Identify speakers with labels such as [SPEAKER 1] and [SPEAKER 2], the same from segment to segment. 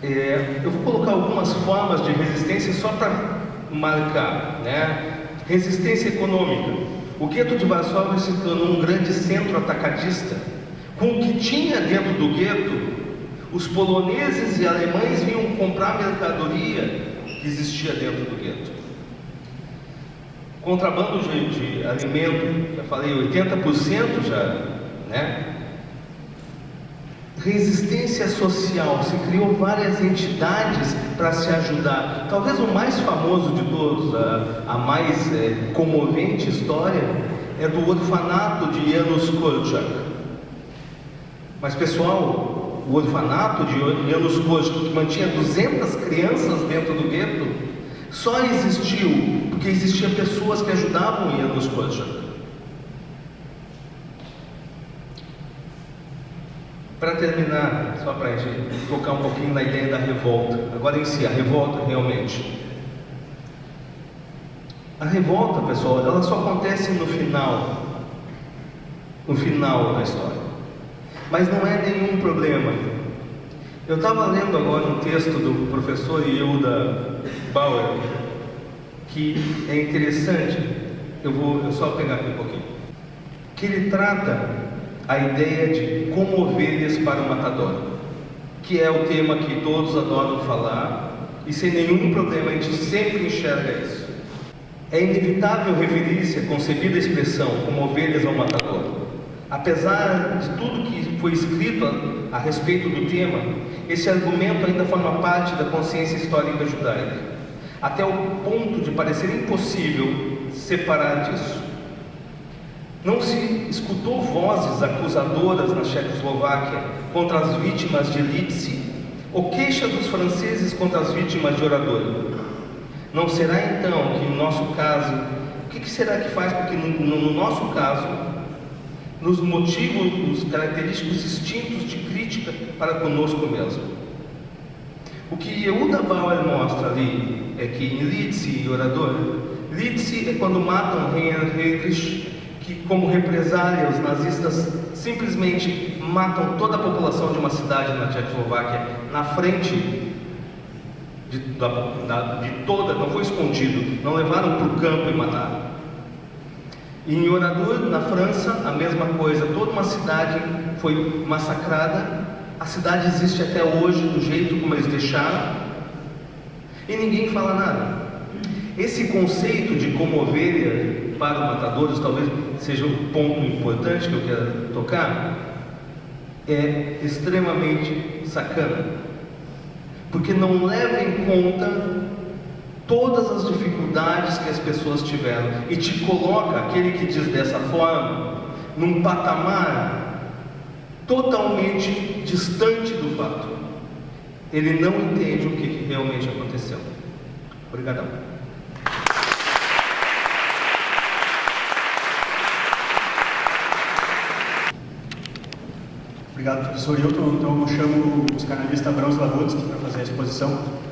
[SPEAKER 1] Eu vou colocar algumas formas de resistência só para marcar, né? Resistência econômica. O gueto de Varsóvia se tornou um grande centro atacadista. Com o que tinha dentro do gueto, os poloneses e alemães vinham comprar mercadoria que existia dentro do gueto. Contrabando de alimento, já falei, 80% já, né? Resistência social, se criou várias entidades para se ajudar. Talvez o mais famoso de todos, a mais comovente história, é do orfanato de Janusz Korczak. Mas pessoal, o orfanato de Janusz Korczak, que mantinha 200 crianças dentro do gueto, só existiu porque existiam pessoas que ajudavam Janusz Korczak. Para terminar, só para a gente focar um pouquinho na ideia da revolta. Agora em si, a revolta realmente. A revolta, pessoal, ela só acontece no final da história. Mas não é nenhum problema. Eu estava lendo agora um texto do professor Yehuda Bauer, que é interessante. Eu vou só pegar aqui um pouquinho. Que ele trata a ideia de como ovelhas para o matador, que é o tema que todos adoram falar, e sem nenhum problema a gente sempre enxerga isso. É inevitável referir-se a concebida expressão como ovelhas ao matador. Apesar de tudo que foi escrito a respeito do tema, esse argumento ainda forma parte da consciência histórica judaica, até o ponto de parecer impossível separar disso. Não se escutou vozes acusadoras na Tchecoslováquia contra as vítimas de Lítzi, ou queixa dos franceses contra as vítimas de Oradouro. Não será então que no nosso caso, o que será que faz com que no nosso caso nos motive os característicos instintos de crítica para conosco mesmo? O que Yehuda Bauer mostra ali é que em Lítzi e Oradouro, Lítzi é quando matam Heinrich Heydrich, que como represália os nazistas simplesmente matam toda a população de uma cidade na Tchecoslováquia na frente de toda, não foi escondido, não levaram para o campo e mataram. E em Oradour, na França, a mesma coisa, toda uma cidade foi massacrada. A cidade existe até hoje do jeito como eles deixaram e ninguém fala nada. Esse conceito de como ovelha para os matadores talvez seja um ponto importante que eu quero tocar. É extremamente sacana, porque não leva em conta todas as dificuldades que as pessoas tiveram e te coloca, aquele que diz dessa forma, num patamar totalmente distante do fato. Ele não entende o que realmente aconteceu. Obrigadão.
[SPEAKER 2] Obrigado, professor Hilton. Então eu chamo o psicanalista Abrão Slavotsky para fazer a exposição.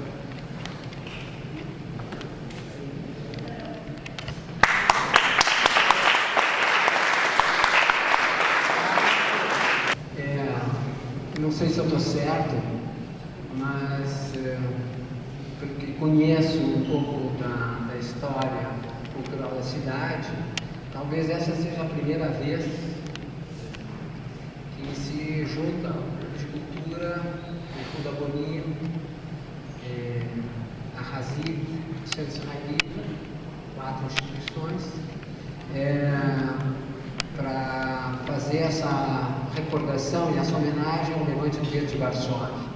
[SPEAKER 3] Não sei se eu estou certo, mas porque conheço um pouco da história cultural da cidade, talvez essa seja a primeira vez que se junta de cultura, o Kudabonim, a Hazid, o Centro Israelita, 4 instituições, para fazer essa recordação e essa homenagem ao levante do gueto de Varsóvia.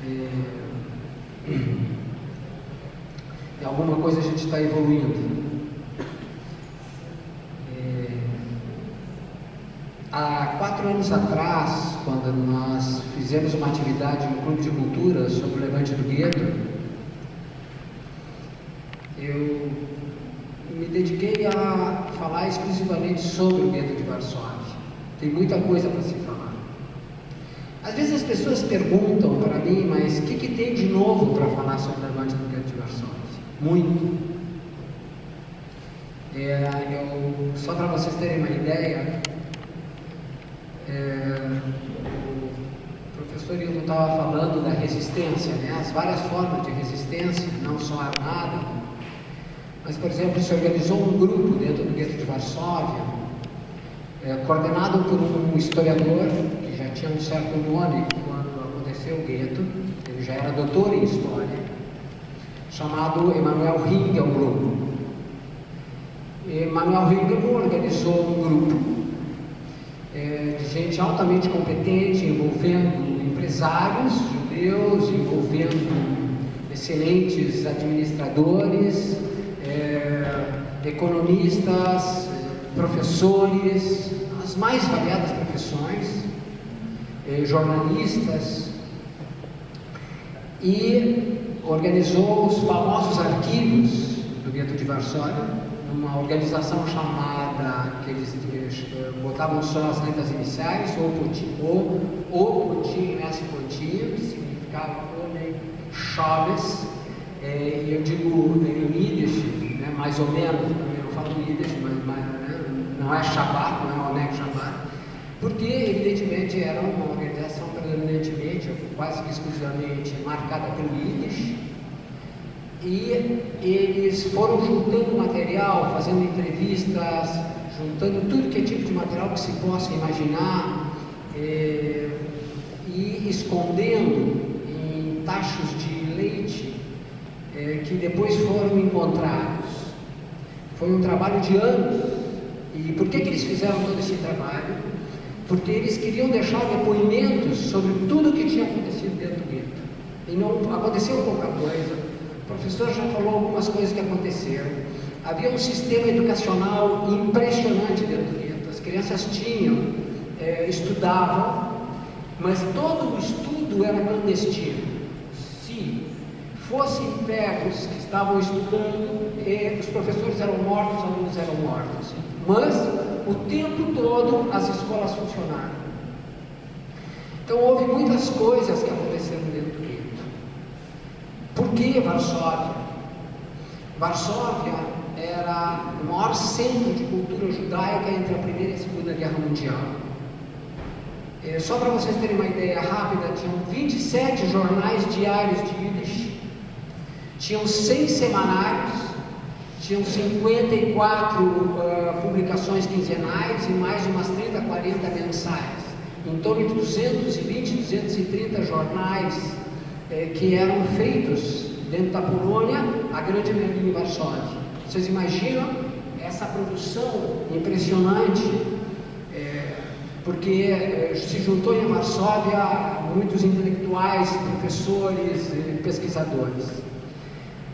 [SPEAKER 3] E alguma coisa a gente está evoluindo. Há 4 anos atrás, quando nós fizemos uma atividade no Clube de Cultura sobre o levante do gueto, eu me dediquei a falar exclusivamente sobre o gueto de Varsóvia. Tem muita coisa para se falar. Às vezes as pessoas perguntam para mim, mas o que tem de novo para falar sobre o levante do gueto de Varsóvia? Muito. Só para vocês terem uma ideia, o professor Hilton estava falando da resistência, né? As várias formas de resistência, não só armada, mas, por exemplo, se organizou um grupo dentro do gueto de Varsóvia, coordenado por um historiador que já tinha um certo nome quando aconteceu o gueto, ele já era doutor em história, chamado Emanuel Ringelblum. Emanuel Ringelblum organizou um grupo de gente altamente competente, envolvendo empresários judeus, envolvendo excelentes administradores, economistas, professores, as mais variadas profissões, jornalistas, e organizou os famosos arquivos do gueto de Varsóvia, numa organização chamada, que eles botavam só as letras iniciais, O pontinho, S pontinho, que significava homem Chaves, e eu digo em Yiddish, né, mais ou menos, eu não falo Yiddish, mas né, não é Shabbat, não é Oneg Shabbat, porque evidentemente era uma organização predominantemente, quase que exclusivamente marcada pelo Yiddish, e eles foram juntando material, fazendo entrevistas, juntando tudo que é tipo de material que se possa imaginar, e escondendo em tachos de leite que depois foram encontrados. Foi um trabalho de anos. E por que eles fizeram todo esse trabalho? Porque eles queriam deixar depoimentos sobre tudo o que tinha acontecido dentro do gueto. E não aconteceu pouca coisa. O professor já falou algumas coisas que aconteceram. Havia um sistema educacional impressionante dentro do gueto. As crianças estudavam, mas todo o estudo era clandestino. Se fossem pegos que estavam estudando, os professores eram mortos, os alunos eram mortos. Mas o tempo todo as escolas funcionaram. Então houve muitas coisas que aconteceram dentro do gueto. Por que Varsóvia? Varsóvia era o maior centro de cultura judaica entre a Primeira e a Segunda Guerra Mundial. Só para vocês terem uma ideia rápida, tinham 27 jornais diários de Yiddish, tinham 6 semanários, tinham 54 publicações quinzenais e mais de umas 30, 40 mensais. Em torno de 220, 230 jornais que eram feitos dentro da Polônia, a grande maioria em Varsóvia. Vocês imaginam essa produção impressionante, porque se juntou em Varsóvia muitos intelectuais, professores, pesquisadores.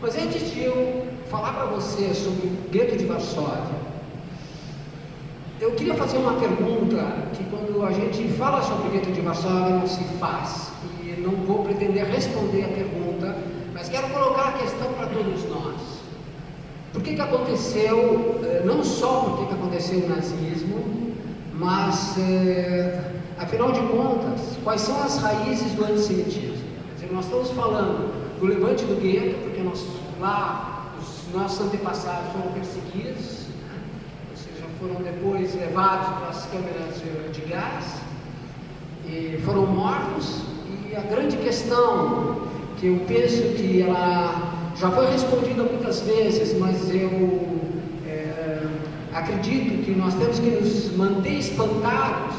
[SPEAKER 3] Mas antes de eu falar para você sobre o gueto de Varsóvia, eu queria fazer uma pergunta que quando a gente fala sobre o gueto de Varsóvia não se faz. E não vou pretender responder a pergunta, mas quero colocar a questão para todos nós. Por que aconteceu, não só por que aconteceu o nazismo, mas, afinal de contas, quais são as raízes do antissemitismo? Quer dizer, nós estamos falando do levante do gueto, porque lá os nossos antepassados foram perseguidos, né? Ou seja, foram depois levados para as câmeras de gás, e foram mortos. E a grande questão, que eu penso que ela já foi respondida muitas vezes, mas eu acredito que nós temos que nos manter espantados.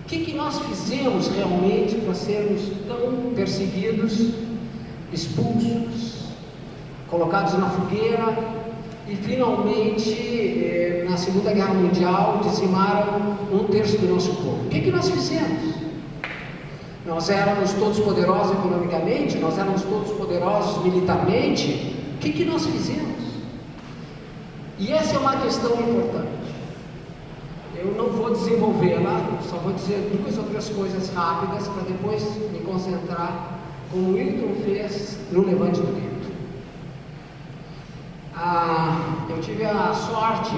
[SPEAKER 3] O que nós fizemos realmente para sermos tão perseguidos, expulsos, colocados na fogueira e finalmente na Segunda Guerra Mundial dizimaram 1/3 do nosso povo? O que nós fizemos? Nós éramos todos poderosos economicamente, nós éramos todos poderosos militarmente. O que nós fizemos? E essa é uma questão importante. Eu não vou desenvolvê-la, só vou dizer 2 ou 3 coisas rápidas para depois me concentrar, como o Wilton fez no levante do gueto. Eu tive a sorte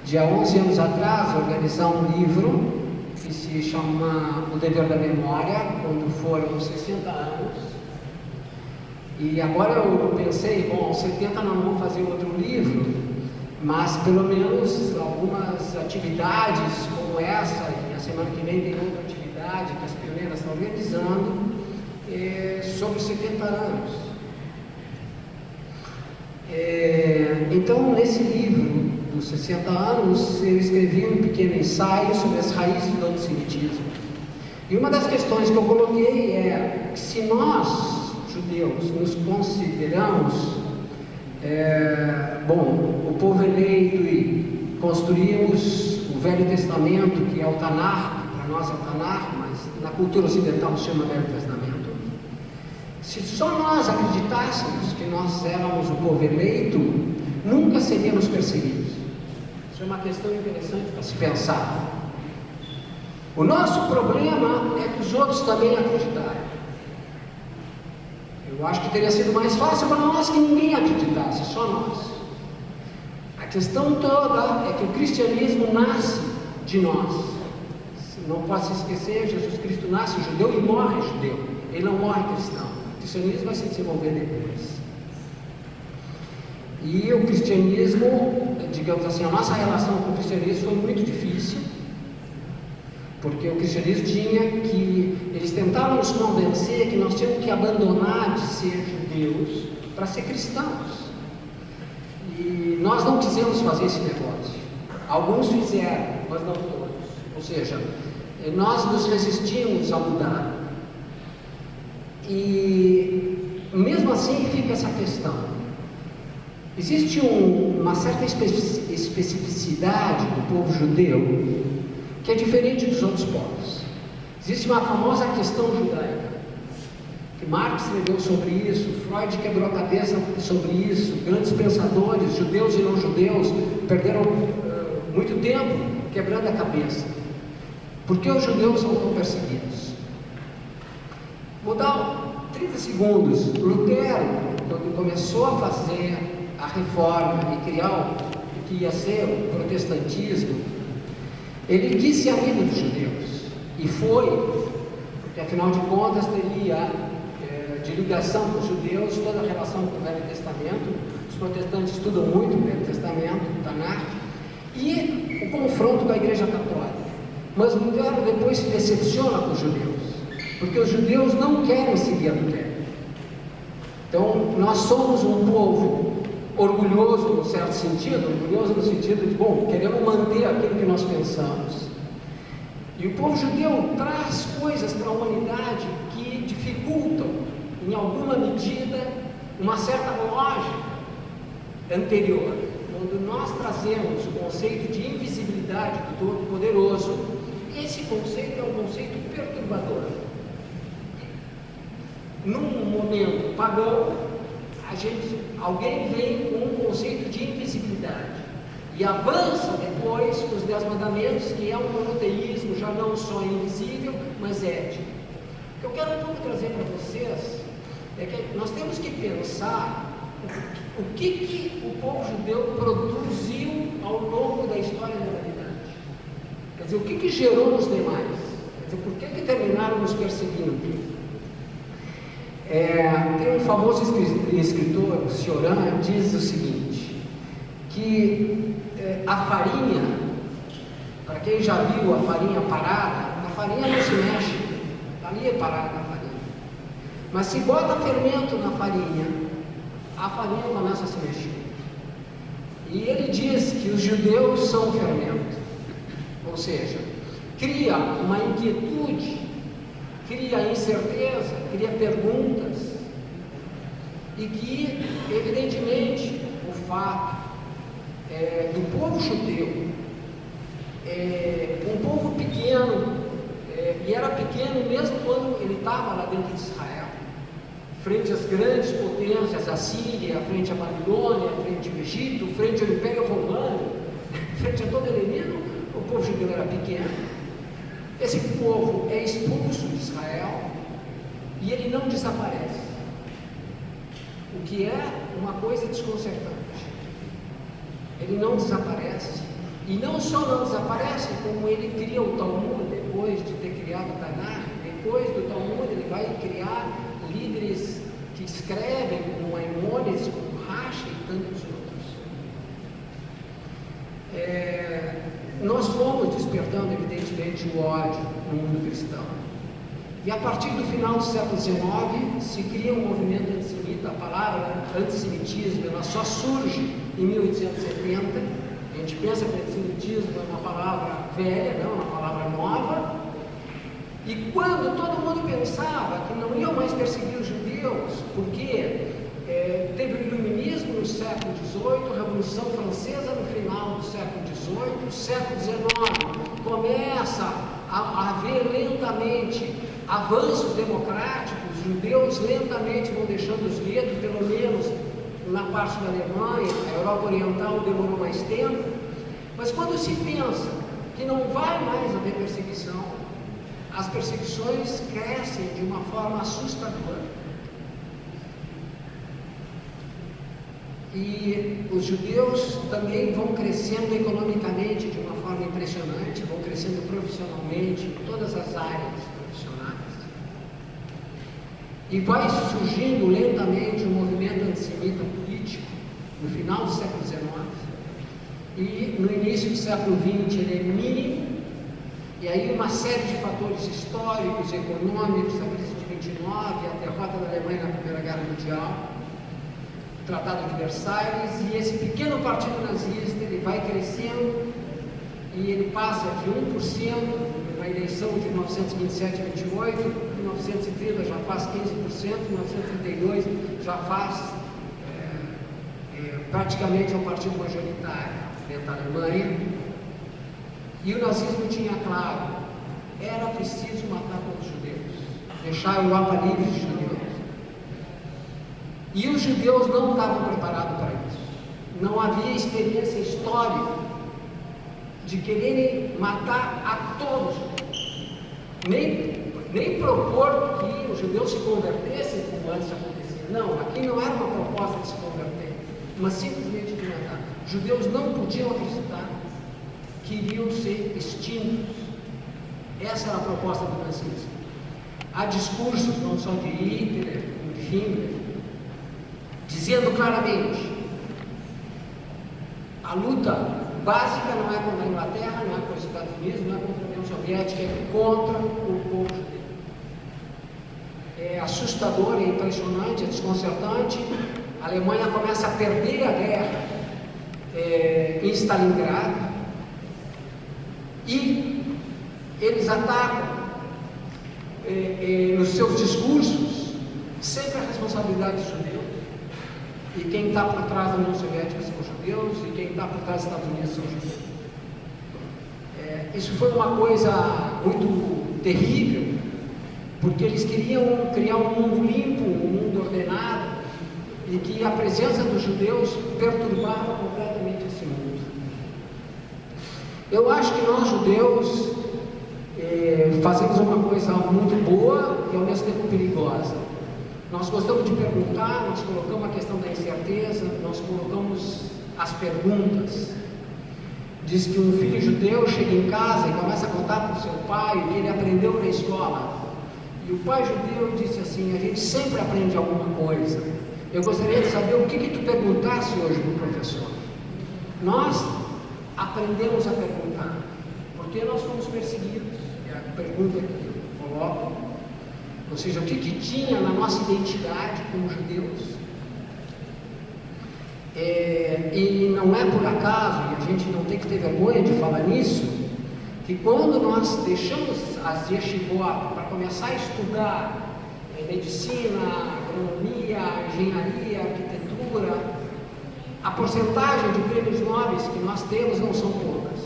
[SPEAKER 3] de, há 11 anos atrás, organizar um livro que se chama O Dever da Memória, quando foram 60 anos. E agora eu pensei, bom, aos 70 não vamos fazer outro livro, mas pelo menos algumas atividades como essa, e a semana que vem tem outra atividade, atividade que as pioneiras estão organizando sobre os 70 anos. Então, nesse livro dos 60 anos, eu escrevi um pequeno ensaio sobre as raízes do antissemitismo. E uma das questões que eu coloquei é que se nós, judeus, nos consideramos o povo eleito e construímos o Velho Testamento, que é o Tanar, para nós é o Tanar, mas na cultura ocidental se chama Velho Testamento. Se só nós acreditássemos que nós éramos o povo eleito, nunca seríamos perseguidos. Isso é uma questão interessante para se pensar. O nosso problema é que os outros também acreditaram. Eu acho que teria sido mais fácil para nós que ninguém acreditasse, só nós. A questão toda é que o cristianismo nasce de nós. Não pode se esquecer, Jesus Cristo nasce judeu e morre judeu. Ele não morre cristão. O cristianismo vai se desenvolver depois. E o cristianismo, digamos assim, a nossa relação com o cristianismo foi muito difícil, porque o cristianismo eles tentavam nos convencer que nós tínhamos que abandonar de ser judeus para ser cristãos. E nós não quisemos fazer esse negócio. Alguns fizeram, mas não todos. Ou seja, nós nos resistimos a mudar. E mesmo assim fica essa questão. Existe uma certa especificidade do povo judeu que é diferente dos outros povos. Existe uma famosa questão judaica, que Marx escreveu sobre isso, Freud quebrou a cabeça sobre isso, grandes pensadores, judeus e não judeus, perderam muito tempo quebrando a cabeça. Por que os judeus são tão perseguidos? Vou dar 30 segundos. Lutero, quando começou a fazer a reforma e criar o que ia ser o protestantismo, ele disse amigo dos judeus, e foi, porque afinal de contas teria de ligação com os judeus toda a relação com o Velho Testamento. Os protestantes estudam muito o Velho Testamento, o Tanakh, e o confronto com a Igreja Católica. Mas Lutero depois se decepciona com os judeus, porque os judeus não querem seguir a Lutero. Então, nós somos um povo orgulhoso, no certo sentido, orgulhoso no sentido de, queremos manter aquilo que nós pensamos. E o povo judeu traz coisas para a humanidade que dificultam, em alguma medida, uma certa lógica anterior. Quando nós trazemos o conceito de invisibilidade do Todo-Poderoso, esse conceito é um conceito perturbador. Num momento pagão, alguém vem com um conceito de invisibilidade e avança depois com os 10 mandamentos, que é um monoteísmo já não só invisível, mas ético. O que eu quero um pouco trazer para vocês é que nós temos que pensar o que o povo judeu produziu ao longo da história da humanidade. Quer dizer, o que gerou nos demais? Quer dizer, por que terminaram nos perseguindo? Tem um famoso escritor, o Cioran, diz o seguinte, que a farinha, para quem já viu a farinha parada, a farinha não se mexe, ali é parada a farinha. Mas se bota fermento na farinha, a farinha começa a se mexer. E ele diz que os judeus são o fermento, ou seja, cria uma inquietude, cria incerteza, cria perguntas, e que, evidentemente, o fato do povo judeu, um povo pequeno, e era pequeno mesmo quando ele estava lá dentro de Israel, frente às grandes potências, a Síria, frente à Babilônia, frente ao Egito, frente ao Império Romano, frente a todo o helenismo, o povo judeu era pequeno. Esse povo é expulso de Israel e ele não desaparece, o que é uma coisa desconcertante. Ele não desaparece, e não só não desaparece, como ele cria o Talmud, depois de ter criado o Tanakh, depois do Talmud ele vai criar líderes que escrevem, como Maimônides, como Rashi e tantos outros. nós fomos despertando, evidentemente, o ódio no mundo cristão. E a partir do final do século XIX, se cria um movimento antissemita. A palavra antissemitismo, ela só surge em 1870. A gente pensa que antissemitismo é uma palavra velha, não, é uma palavra nova. E quando todo mundo pensava que não iam mais perseguir os judeus, porque teve o iluminismo no século XVIII, a Revolução Francesa no final do século XVIII, o século XIX começa a haver lentamente avanços democráticos, os judeus lentamente vão deixando os guetos, pelo menos na parte da Alemanha, a Europa Oriental demorou mais tempo, mas quando se pensa que não vai mais haver perseguição, as perseguições crescem de uma forma assustadora. E os judeus também vão crescendo economicamente de uma forma impressionante, vão crescendo profissionalmente em todas as áreas profissionais. E vai surgindo lentamente um movimento antissemita político no final do século XIX. E no início do século XX ele é mínimo. E aí uma série de fatores históricos, econômicos, a crise de 29, a derrota da Alemanha na Primeira Guerra Mundial, o Tratado de Versalhes, e esse pequeno partido nazista, ele vai crescendo e ele passa de 1% na eleição de 1927 e 28, em 1930 já faz 15%, em 1932 já faz praticamente um partido majoritário dentro da Alemanha. E o nazismo tinha claro, era preciso matar todos os judeus, deixar a Europa livre de judeus. E os judeus não estavam preparados para isso. Não havia experiência histórica de quererem matar a todos os judeus. Nem propor que os judeus se convertessem como antes acontecia. Não, aqui não era uma proposta de se converter, mas simplesmente de matar. Os judeus não podiam acreditar que iriam ser extintos. Essa era a proposta do nazismo. Há discursos, não só de Hitler, como de Himmler, dizendo claramente: a luta básica não é contra a Inglaterra, não é contra os Estados Unidos, não é contra a União Soviética, é contra o povo judeu. É assustador, é impressionante, é desconcertante. A Alemanha começa a perder a guerra em Stalingrado. E eles atacam nos seus discursos sempre a responsabilidade dos judeus. E quem está por trás da União Soviética são os judeus, e quem está por trás dos Estados Unidos são os judeus. Isso foi uma coisa muito terrível, porque eles queriam criar um mundo limpo, um mundo ordenado, e que a presença dos judeus perturbava completamente esse mundo. Eu acho que nós, judeus, fazemos uma coisa muito boa e ao mesmo tempo perigosa. Nós gostamos de perguntar, nós colocamos a questão da incerteza, nós colocamos as perguntas. Diz que um filho judeu chega em casa e começa a contar para o seu pai o que ele aprendeu na escola. E o pai judeu disse assim: a gente sempre aprende alguma coisa. Eu gostaria de saber o que tu perguntasse hoje para o professor. Nós aprendemos a perguntar, porque nós fomos perseguidos. É a pergunta que eu coloco. Ou seja, o que tinha na nossa identidade como judeus. E não é por acaso, e a gente não tem que ter vergonha de falar nisso, que quando nós deixamos as yeshivot para começar a estudar medicina, agronomia, engenharia, arquitetura, a porcentagem de prêmios nobres que nós temos não são poucas.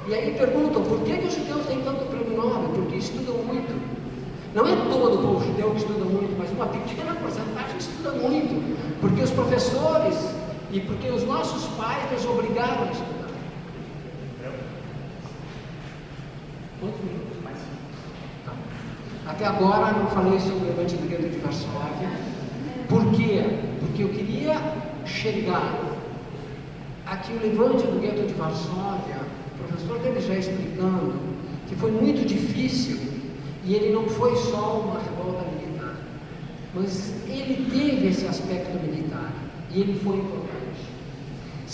[SPEAKER 3] E aí perguntam, por que os judeus têm tanto prêmio Nobel? Porque estudam muito. Não é todo o povo judeu que estuda muito, mas uma pequena porcentagem estuda muito, porque os professores e porque os nossos pais nos obrigaram a estudar. Quantos minutos mais? Tá. Até agora não falei sobre o levante do gueto de Varsóvia. Por quê? Porque eu queria chegar a que o levante do gueto de Varsóvia, o professor teve já explicando que foi muito difícil. E ele não foi só uma revolta militar, mas ele teve esse aspecto militar, e ele foi importante.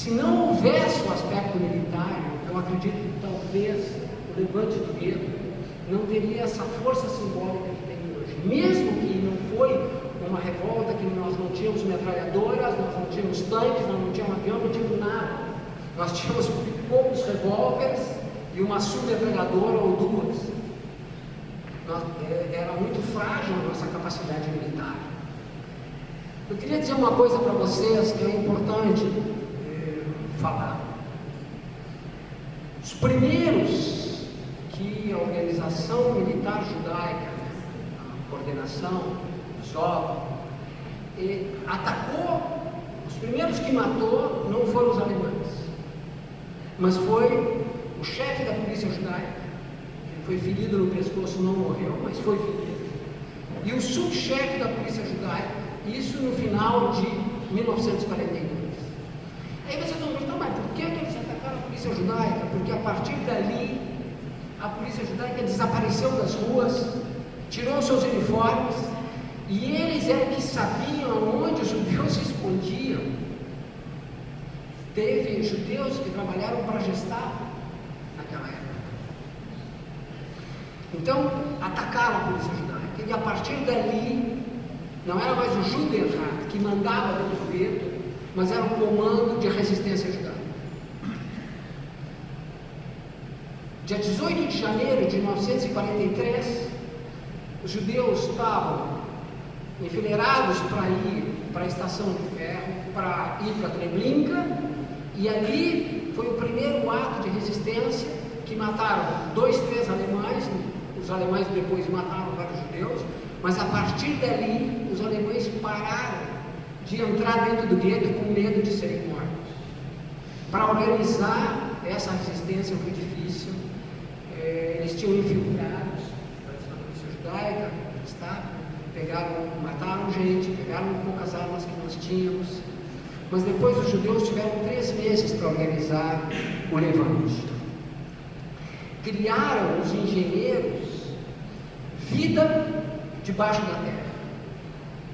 [SPEAKER 3] Se não houvesse o aspecto militar, eu acredito que talvez o levante do gueto não teria essa força simbólica que tem hoje. Mesmo que não foi uma revolta que nós não tínhamos metralhadoras, nós não tínhamos tanques, nós não tínhamos avião, não tínhamos nada. Nós tínhamos poucos revólveres e uma submetralhadora ou duas. Era muito frágil a nossa capacidade militar. Eu queria dizer uma coisa para vocês que é importante falar. Os primeiros que a organização militar judaica, a coordenação, ZOP, atacou, os primeiros que matou não foram os alemães, mas foi o chefe da polícia judaica. Foi ferido no pescoço, não morreu, mas foi ferido. E o subchefe da polícia judaica, isso no final de 1942. Aí vocês vão perguntar, mas por que eles atacaram a polícia judaica? Porque a partir dali, a polícia judaica desapareceu das ruas, tirou seus uniformes, e eles eram que sabiam onde os judeus se escondiam. Teve judeus que trabalharam para a Gestapo naquela época. Então, atacaram a polícia judaica, e a partir dali, não era mais o Judenrat que mandava dentro do gueto, mas era um comando de resistência judaica. Dia 18 de janeiro de 1943, os judeus estavam enfileirados para ir para a estação de ferro, para ir para Treblinka, e ali foi o primeiro ato de resistência, que mataram 2, 3 alemães. Os alemães depois mataram vários judeus, mas a partir dali os alemães pararam de entrar dentro do gueto com medo de serem mortos. Para organizar essa resistência foi difícil. Eles tinham infiltrados da polícia judaica, mataram gente, pegaram poucas armas que nós tínhamos, mas depois os judeus tiveram 3 meses para organizar o levante. Criaram os engenheiros vida debaixo da terra,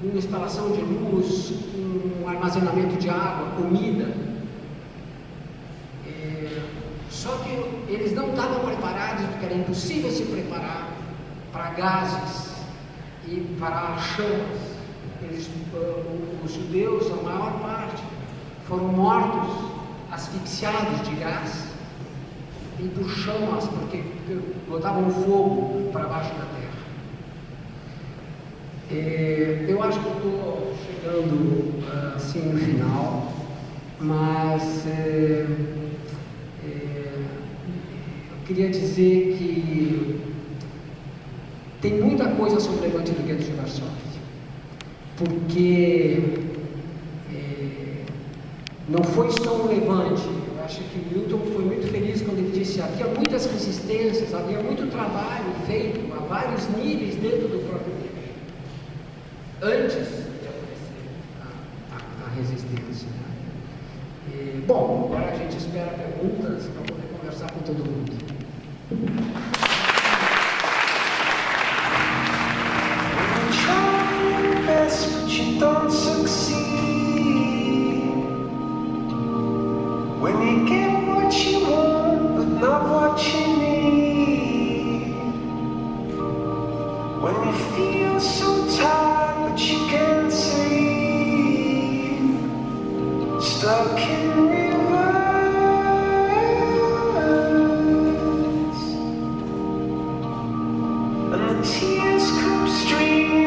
[SPEAKER 3] com instalação de luz, com armazenamento de água, comida. Só que eles não estavam preparados, porque era impossível se preparar para gases e para chamas. Os judeus, a maior parte, foram mortos, asfixiados de gás e por chamas, porque botavam fogo para baixo da terra. Eu acho que eu estou chegando assim no final, mas eu queria dizer que tem muita coisa sobre o levante do gueto de Varsóvia, porque não foi só um levante. Eu acho que Milton foi muito feliz quando ele disse: havia muitas resistências, havia muito trabalho feito a vários níveis dentro do próprio gueto, antes de aparecer a resistência. Bom, agora a gente espera perguntas para poder conversar com todo mundo.
[SPEAKER 4] But you don't succeed. When you get what you want, but not what you need. When you feel so tired, but you can't sleep. Stuck in reverse. And the tears come streaming.